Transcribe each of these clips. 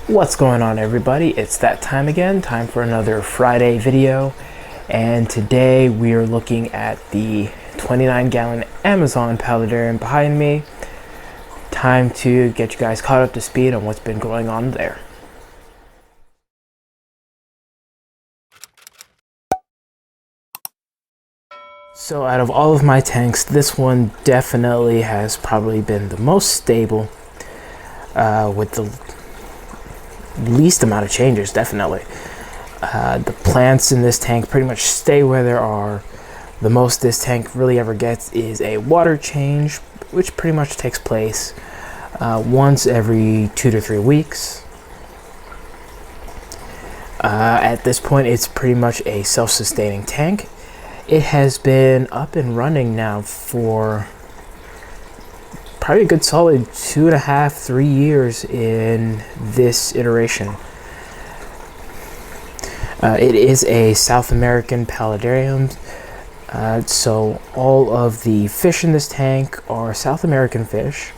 What's going on, everybody? It's that time again, time for another Friday video, and today we are looking at the 29-gallon Amazon Paludarium behind me. Time to get you guys caught up to speed on what's been going on there. So out of all of my tanks, this one definitely has probably been the most stable, with the least amount of changes, definitely. The plants in this tank pretty much stay where they are. The most this tank really ever gets is a water change, which pretty much takes place once every 2 to 3 weeks. At this point, it's pretty much a self-sustaining tank. It has been up and running now for probably a good solid 2.5 to 3 years in this iteration. It is a South American Paludarium, so all of the fish in this tank are South American fish.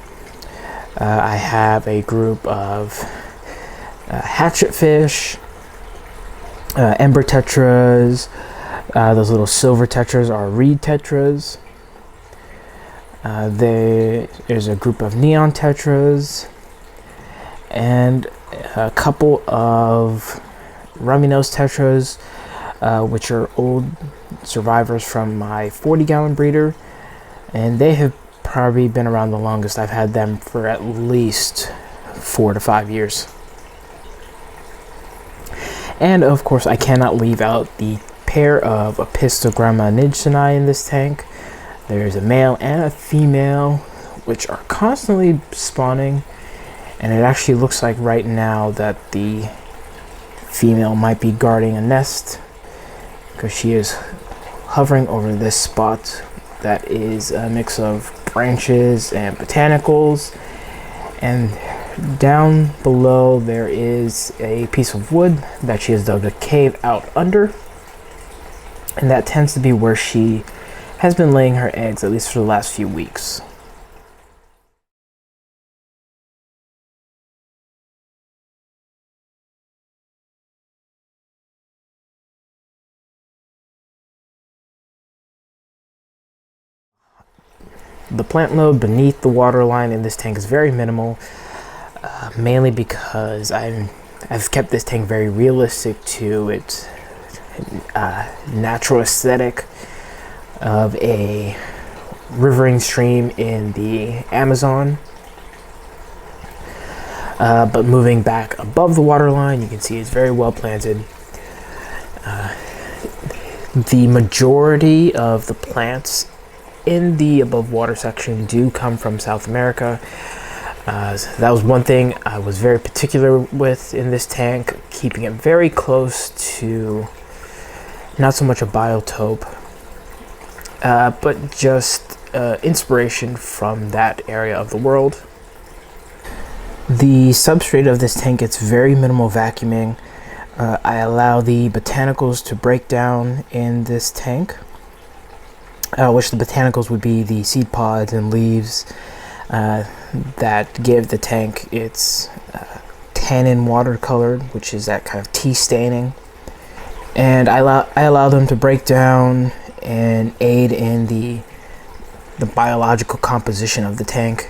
I have a group of hatchet fish, ember tetras. Those little silver tetras are reed tetras. There's a group of neon tetras and a couple of rummy nose tetras, which are old survivors from my 40-gallon breeder, and they have probably been around the longest. I've had them for at least 4 to 5 years. And of course, I cannot leave out the pair of Apistogramma nidsoni in this tank. There's a male and a female, which are constantly spawning, and it actually looks like right now that the female might be guarding a nest, because she is hovering over this spot that is a mix of branches and botanicals, and down below there is a piece of wood that she has dug a cave out under, and that tends to be where she has been laying her eggs, at least for the last few weeks. The plant load beneath the water line in this tank is very minimal, mainly because I've kept this tank very realistic to its natural aesthetic of a riverine stream in the Amazon. But moving back above the water line, you can see it's very well planted. The majority of the plants in the above water section do come from South America. So that was one thing I was very particular with in this tank, keeping it very close to not so much a biotope, but just inspiration from that area of the world. The substrate of this tank gets very minimal vacuuming. I allow the botanicals to break down in this tank, which the botanicals would be the seed pods and leaves that give the tank its tannin watercolored, which is that kind of tea staining. And I allow them to break down and aid in the biological composition of the tank.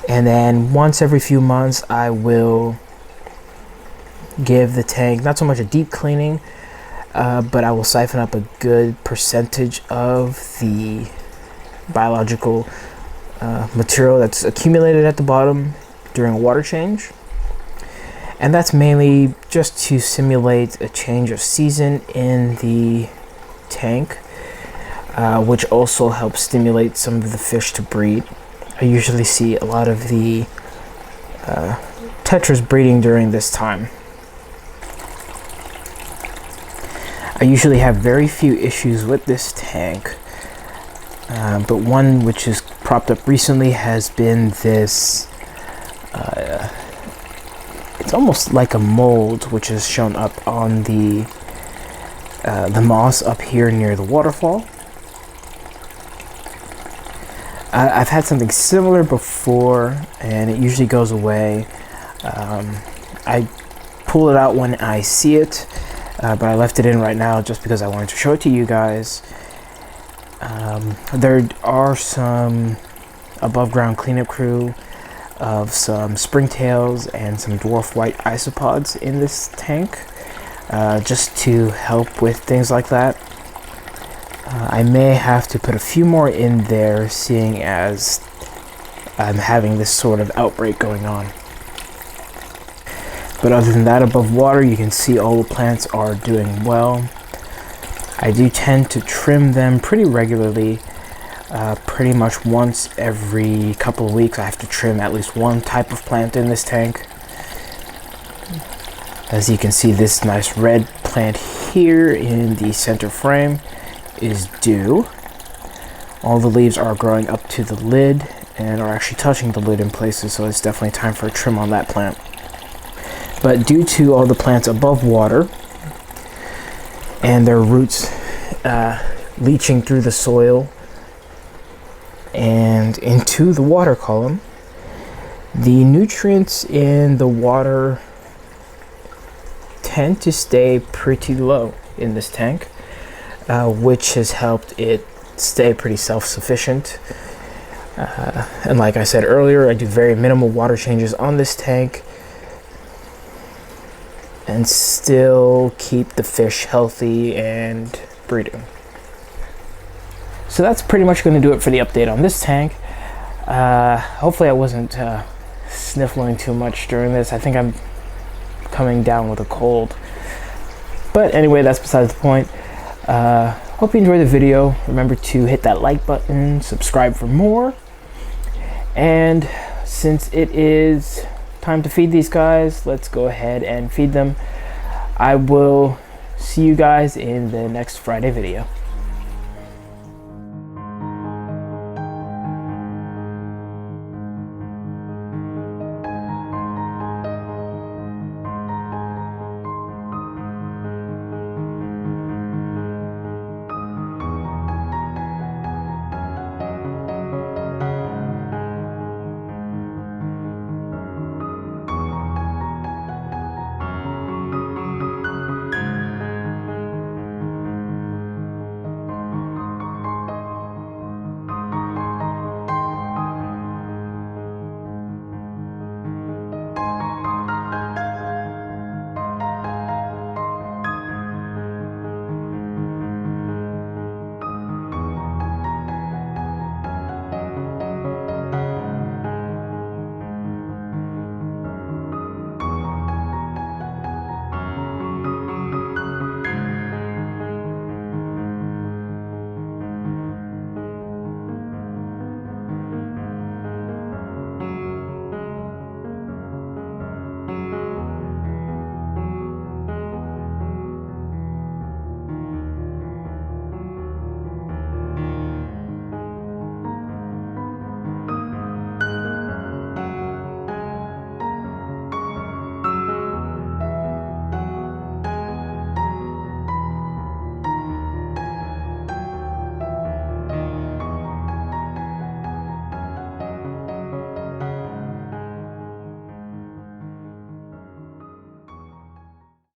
And then once every few months, I will give the tank not so much a deep cleaning, but I will siphon up a good percentage of the biological material that's accumulated at the bottom during a water change. And that's mainly just to simulate a change of season in the tank, which also helps stimulate some of the fish to breed. I usually see a lot of the tetras breeding during this time. I usually have very few issues with this tank, but one which has cropped up recently has been this it's almost like a mold which has shown up on the moss up here near the waterfall. I've had something similar before, and it usually goes away. I pull it out when I see it, but I left it in right now just because I wanted to show it to you guys. There are some above ground cleanup crew of some springtails and some dwarf white isopods in this tank, just to help with things like that. I may have to put a few more in there, seeing as I'm having this sort of outbreak going on. But other than that, above water, you can see all the plants are doing well. I do tend to trim them pretty regularly. Pretty much once every couple of weeks I have to trim at least one type of plant in this tank. As you can see, this nice red plant here in the center frame is due. All the leaves are growing up to the lid and are actually touching the lid in places, so it's definitely time for a trim on that plant. But due to all the plants above water and their roots leaching through the soil and into the water column, the nutrients in the water tend to stay pretty low in this tank, which has helped it stay pretty self-sufficient. And like I said earlier, I do very minimal water changes on this tank and still keep the fish healthy and breeding. So that's pretty much going to do it for the update on this tank. Hopefully I wasn't sniffling too much during this. I think I'm coming down with a cold. But anyway, that's besides the point. Hope you enjoyed the video. Remember to hit that like button, subscribe for more. And since it is time to feed these guys, let's go ahead and feed them. I will see you guys in the next Friday video.